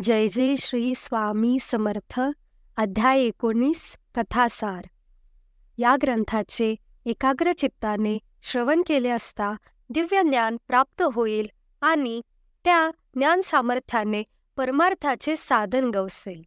जय जय श्री स्वामी समर्थ. अध्याय 19 कथासार. या ग्रंथाचे एकाग्र चित्ताने श्रवण केले असता दिव्य ज्ञान प्राप्त होईल आणि त्या ज्ञान सामर्थ्याने परमार्थाचे साधन गवसेल.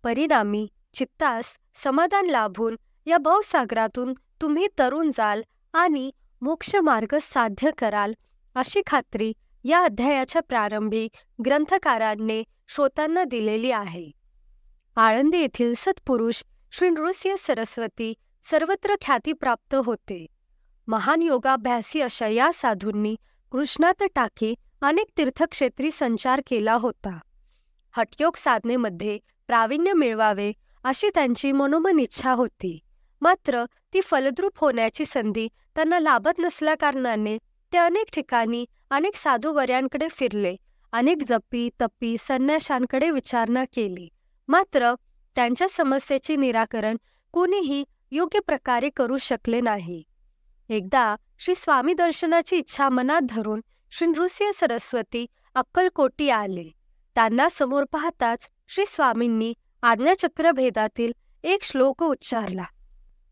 परिणामी चित्तास समाधान लाभून या भवसागरातून तुम्ही तरुण जाल आणि मोक्षमार्ग साध्य कराल अशी खात्री या अध्यायाच्या प्रारंभी ग्रंथकारांनी श्रोतांना दिलेली आहे. आळंदी येथील सत्पुरुष श्री नृसिंह सरस्वती सर्वत्र ख्याती प्राप्त होते. महान योगाभ्यासी अशा या साधूंनी कृष्णात टाकी अनेक तीर्थक्षेत्री संचार केला होता. हठयोग साधनेमध्ये प्रावीण्य मिळवावे अशी त्यांची मनोमन इच्छा होती. मात्र ती फलद्रूप होण्याची संधी त्यांना लाभत नसल्याकारणाने ते अनेक ठिकाणी अनेक साधूवर्यांकडे फिरले. अनेक जपी तपी संन्याशांकडे विचारणा केली. मात्र त्यांच्या समस्येचे निराकरण कोणीही योग्य प्रकारे करू शकले नाही. एकदा श्री स्वामी दर्शनाची इच्छा मनात धरून श्री नृसिंह सरस्वती अक्कलकोटी आले. त्यांना समोर पाहताच श्री स्वामींनी आज्ञाचक्र भेदातील एक श्लोक उच्चारला.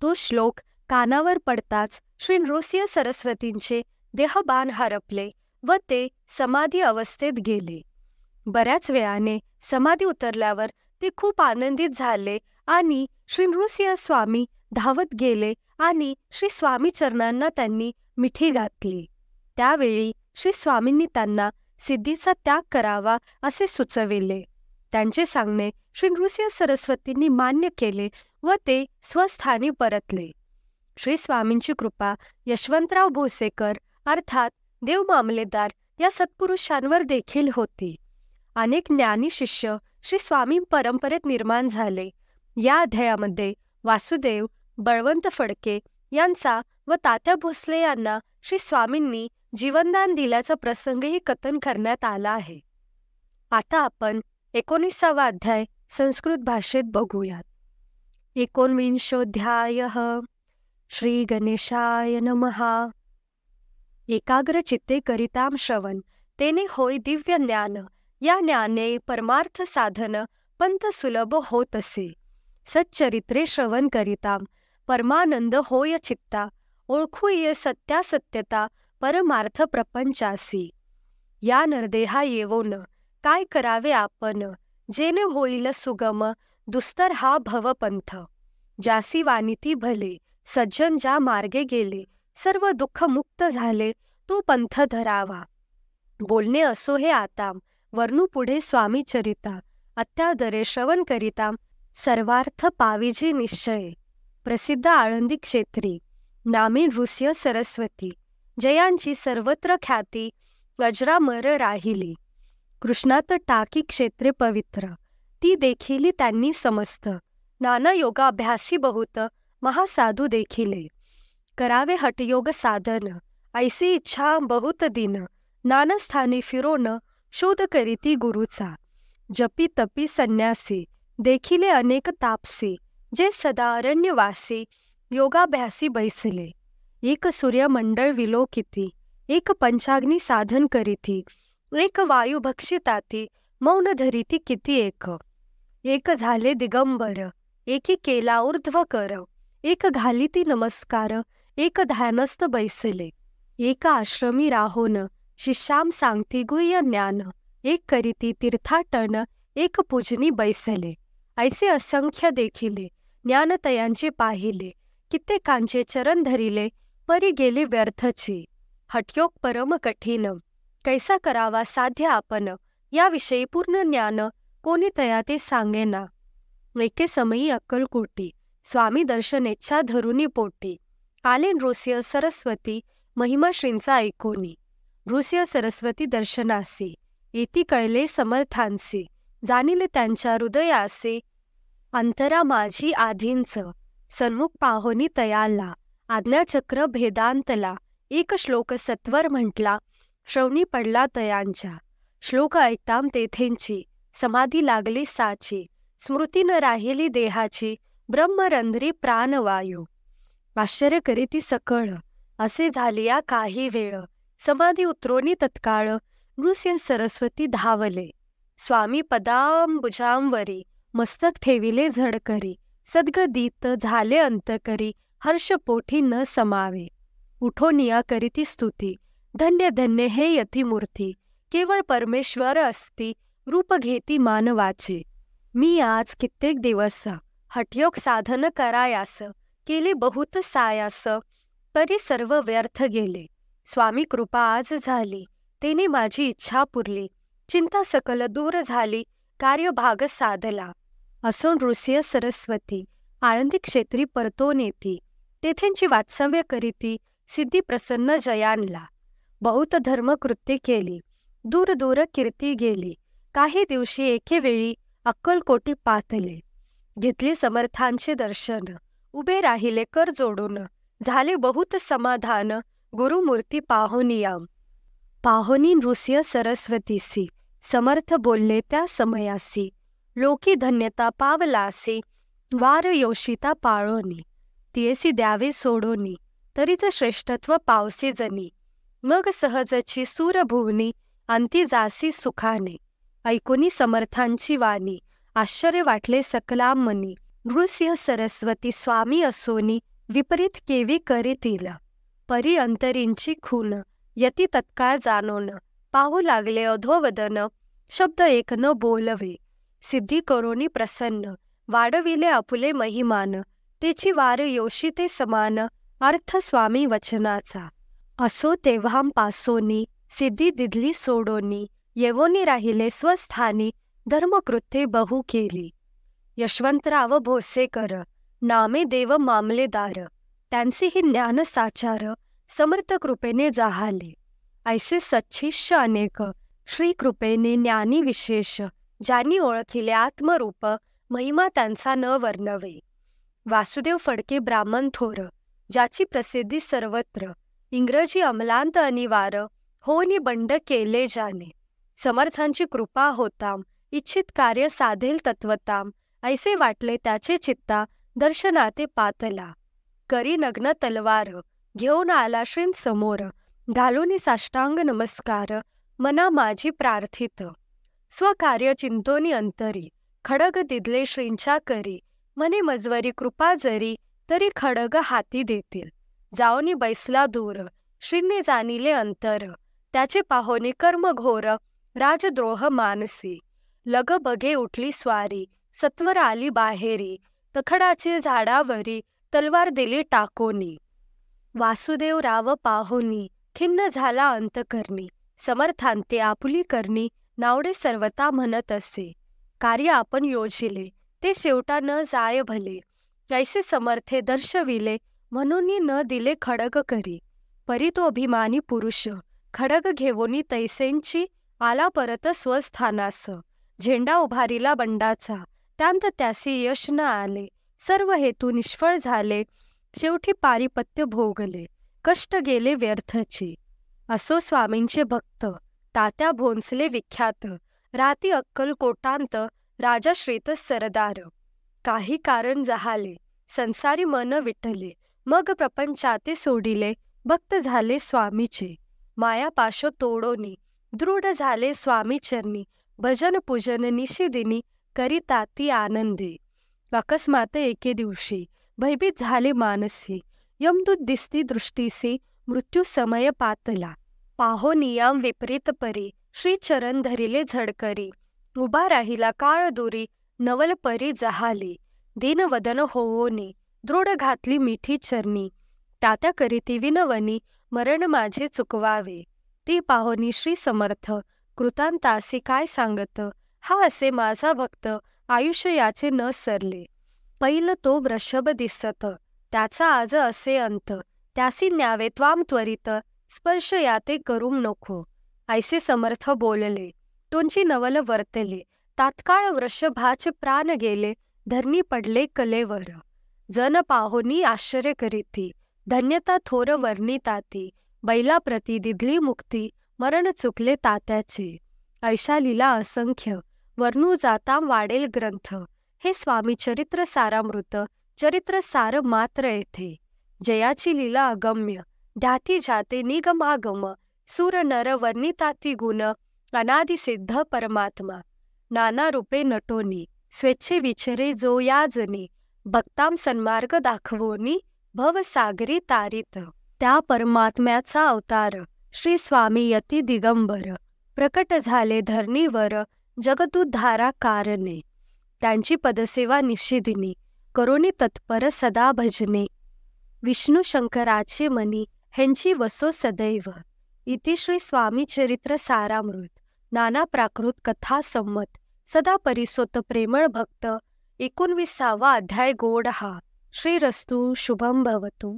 तो श्लोक कानावर पडताच श्री नृसिंह सरस्वतींचे देहभान हरपले व ते समाधी अवस्थेत गेले. बऱ्याच वेळाने समाधी उतरल्यावर ते खूप आनंदित झाले आणि श्री नृसिंह स्वामी धावत गेले आणि श्री स्वामी चरणांना त्यांनी मिठी घातली. त्यावेळी श्री स्वामींनी त्यांना सिद्धीचा त्याग करावा असे सुचविले. त्यांचे सांगणे श्री नृसिंह सरस्वतींनी मान्य केले व ते स्वस्थानी परतले. श्री स्वामींची कृपा यशवंतराव भोसेकर अर्थात देव मामलेदार या सत्पुरुषांवर देखील होती. अनेक ज्ञानी शिष्य श्री स्वामी परंपरेत निर्माण झाले. या अध्यायामध्ये वासुदेव, बळवंत फडके यांचा व तात्या भोसले यांना श्री स्वामींनी जीवनदान दिल्याचा प्रसंगही कथन करण्यात आला आहे. आता आपण 19वा अध्याय संस्कृत भाषेत बघूयात. 19ोऽध्यायः. श्री गणेशाय नमः. एकाग्र चित्ते करिताम श्रवण तेने होय दिव्य ज्ञान. या ज्ञाने परमार्थ साधन पंथ सुलभ होत असे. सच्चरित्रे श्रवण करिताम परमानंद होय चित्ता. ओळखू ये सत्यासत्यता परमार्थ प्रपंचासी. या नरदेहा येवोन काय करावे आपण. जेने होईल सुगम दुस्तर हा भवपंथ. जासी वानिती भले सज्जन ज्या मार्गे गेले. सर्व दुःख मुक्त झाले तो पंथ धरावा. बोलणे असो हे आता वर्णू पुढे स्वामी चरिता. अत्यादरे श्रवण करिताम सर्वार्थ पाविजी निश्चय. प्रसिद्ध आळंदी क्षेत्री नामे नृसिंह सरस्वती. जयांची सर्वत्र ख्याती अजरामर राहिली. कृष्णात टाकी क्षेत्रे पवित्र ती देखील त्यांनी समस्त. नाना योगाभ्यासी बहुत महासाधू देखिले. करावे हठयोग साधन ऐसी इच्छा बहुत दिन. नाना स्थानी फिरोन शोध करीती गुरुचा. जपी तपी संन्यासी देखिले अनेक तापसी. जे सदा अरण्यवासी योगाभ्यासी बैसले. एक सूर्यमंडळ विलोकिती. एक पंचाग्नी साधन करीती. एक वायू भक्षिताती मौन धरीती किती एक. एक झाले दिगंबर एकी केला ऊर्ध्व कर. एक घालीती नमस्कार एक ध्यानस्थ बैसले. एक आश्रमी राहोन शिष्याम सांगती गुह्य ज्ञान. एक करीती तीर्थाटन एक पूजनी बैसले. ऐसे असंख्य देखिले ज्ञानतयांचे पाहिले. कित्येकांचे चरण धरिले परी गेले व्यर्थची. हठयोग परम कठीण कैसा करावा साध्य आपण. याविषयी पूर्ण ज्ञान कोणी तया ते सांगेना. एके समयी अक्कलकोटी स्वामी दर्शनेच्छा धरुनी पोटी. आले नृसिंह सरस्वती महिमाश्रींचा ऐकोनी. नृसिंह सरस्वती दर्शनासी येती कळले समर्थांसी. जाणिले त्यांच्या हृदयासी अंतरा माझी आधींच. सन्मुख पाहोनी तयाला आज्ञाचक्र भेदांतला. एक श्लोक सत्वर म्हटला श्रवणी पडला तयांच्या. श्लोक ऐकताम तेथेंची समाधी लागली साची. स्मृती न राहिली देहाची ब्रह्मरंध्री प्राणवायू. आश्चर्य करीती सकळ असे झालिया काही वेळ. समाधी उतरोनी तत्काळ नृसिंह सरस्वती धावले. स्वामी पदांबुजांवरी मस्तक ठेविले झडकरी. सद्गदित झाले अंतकरी, हर्ष पोटी न समावे. उठोनिया करीती स्तुती, धन्य धन्य हे यतिमूर्ती. केवळ परमेश्वर असती, रूप घेती मानवाचे. मी आज कित्येक दिवस हठयोग साधन करायास, केले बहुत सायास, तरी सर्व व्यर्थ गेले. स्वामी कृपा आज झाली, तेने माझी इच्छा पुरली. चिंता सकल दूर झाली, कार्यभाग साधला. असो नृसिंह सरस्वती, आळंदी क्षेत्री परतोन येती. तेथेंची वात्सव्य करीती, सिद्धी प्रसन्न जयानला. बहुत धर्मकृत्ये केली, दूर दूर कीर्ती गेली. काही दिवशी एके वेळी अक्कलकोटी पातले. घेतले समर्थांचे दर्शन, उभे राहिले कर जोडून. झाले बहुत समाधान, गुरुमूर्ती पाहोनियाम. पाहोनी नृसिंह सरस्वतीसी, समर्थ बोलले त्या समयासी. लोकी धन्यता पावलासी, वार योषिता पाळोनी. तियेसी द्यावे सोडोनी, तरीच श्रेष्ठत्व पावसी जनी. मग सहजची सूरभुवनी, अंती जासी सुखाने. ऐकुनी समर्थांची वाणी, आश्चर्य वाटले सकलामनी. नृसिंह सरस्वती स्वामी असोनी, विपरीत केवी करीतील. परी अंतरींची खून, यती तत्काळ जाणोन. पाहू लागले अधोवदन, शब्द एक न बोलवे. सिद्धी करोनी प्रसन्न, वाढविले आपुले महिमान. तेची वार योषिते समान, अर्थ स्वामी वचनाचा. असो तेव्हांपासोनी, सिद्धी दिधली सोडोनी. येवोनी राहिले स्वस्थानी, धर्मकृत्ये बहु केली. यशवंतराव भोसेकर, नामे देव मामलेदार. त्यांचेही ज्ञान साचार, समर्थ कृपेने जाहाले. ऐसे सच्छिष्य अनेक, श्री कृपेने ज्ञानी विशेष. ज्यांनी ओळखिले आत्मरूप, महिमा त्यांचा न वर्णवे. वासुदेव फडके ब्राह्मण थोर, ज्याची प्रसिद्धी सर्वत्र. इंग्रजी अमलांत अनिवार, होनी बंड केले जाने. समर्थांची कृपा होताम, इच्छित कार्य साधेल तत्वताम. ऐसे वाटले त्याचे चित्ता, दर्शनाते पातला. करी नग्न तलवार, घेऊन आला श्रीं समोर. घालूनी साष्टांग नमस्कार, मना माझी प्रार्थित. स्वकार्य चिंतोनी अंतरी, खडग दिदले श्रींच्या करी. मने मजवरी कृपा जरी, तरी खडग हाती देतील. जाओनी बैसला दूर, श्रींनी जाणिले अंतर. त्याचे पाहोनी कर्म घोर, राजद्रोह मानसी. लग बघे उठली स्वारी, सत्वर आली बाहेरी. तखडाची झाडावरी, तलवार दिली टाकोनी. वासुदेव राव पाहोनी, खिन्न झाला अंतकरणी. समर्थांते आपुली करणी, नावडे सर्वता म्हणत असे. कार्य आपण योजिले, ते शेवटा न जाय भले. ऐसे समर्थे दर्शविले, म्हणून न दिले खडग करी. परी तो अभिमानी पुरुष, खडग घेवोनी तैसेंची. आला परत स्वस्थानास, झेंडा उभारिला बंडाचा. त्यांत त्यासी यश न आले, सर्व हेतू निष्फळ झाले. शेवटी पारिपत्य भोगले, कष्ट गेले व्यर्थचे. असो स्वामींचे भक्त, तात्या भोंसले विख्यात. राती अक्कलकोटांत, राजा श्रीत सरदार. काही कारण जहाले, संसारी मन विटले. मग प्रपंचाते सोडिले, भक्त झाले स्वामीचे. माया पाशो तोडोनी, दृढ झाले स्वामी चरणी. भजन पूजन निशिदिनी, करिताती आनंदे. अकस्मात एके दिवशी, भयभीत झाले मानसी. यमदूत दिसती दृष्टीसी, मृत्यू समय पातला. पाहो नियाम विपरीत परी, श्रीचरण धरिले झडकरी. उभा राहिला काळ दुरी, नवल परी जहाली. दीनवदन होवोनी, दृढ घातली मिठी चरणी. तात्या करीती विनवनी, मरण माझे चुकवावे. ती पाहोनी श्री समर्थ, कृतांतासी काय सांगत. हा असे माझा भक्त, आयुष्य याचे न सरले. पैल तो वृषभ दिसत, त्याचा आज असे अंत. त्यासी न्यावे त्वाम त्वरित, स्पर्श याते करूम नको. ऐसे समर्थ बोलले, तुमची नवल वर्तले. तात्काळ वृषभाचे प्राण गेले, धरणी पडले कलेवर. जन पाहोनी आश्चर्य करीती, धन्यता थोर वर्णिताती. बैलाप्रती दिधली मुक्ती, मरण चुकले तात्याचे. ऐशा लीला असंख्य, वर्णू जाता वाढेल ग्रंथ. हे स्वामी चरित्र सारामृत, चरित्र सार मात्र येथे. जयाची लीला अगम्य, ध्याती जाते निगमागम. सूर नर वर्णिताती गुण, अनादिसिद्ध परमात्मा. नाना रूपे नटोनी स्वेच्छे विचरे जो याजने भक्ताम सन्मार्ग दाखवोनी भवसागरी तारित. त्या परमात्म्याचा अवतार श्री स्वामी यती दिगंबर प्रकट झाले धरणीवर जगदुद्धारा कारणे. त्यांची पदसेवा निषेधिनी करोनी तत्पर सदा भजने. विष्णू शंकराचे मनी ह्यांची वसो सदैव. इति श्री स्वामी चरित्र सारामृत नाना प्राकृत कथा संमत सदा परिसोत प्रेमळ भक्त 19वा अध्याय गोड हा. श्रीरस्तु शुभम भवतु.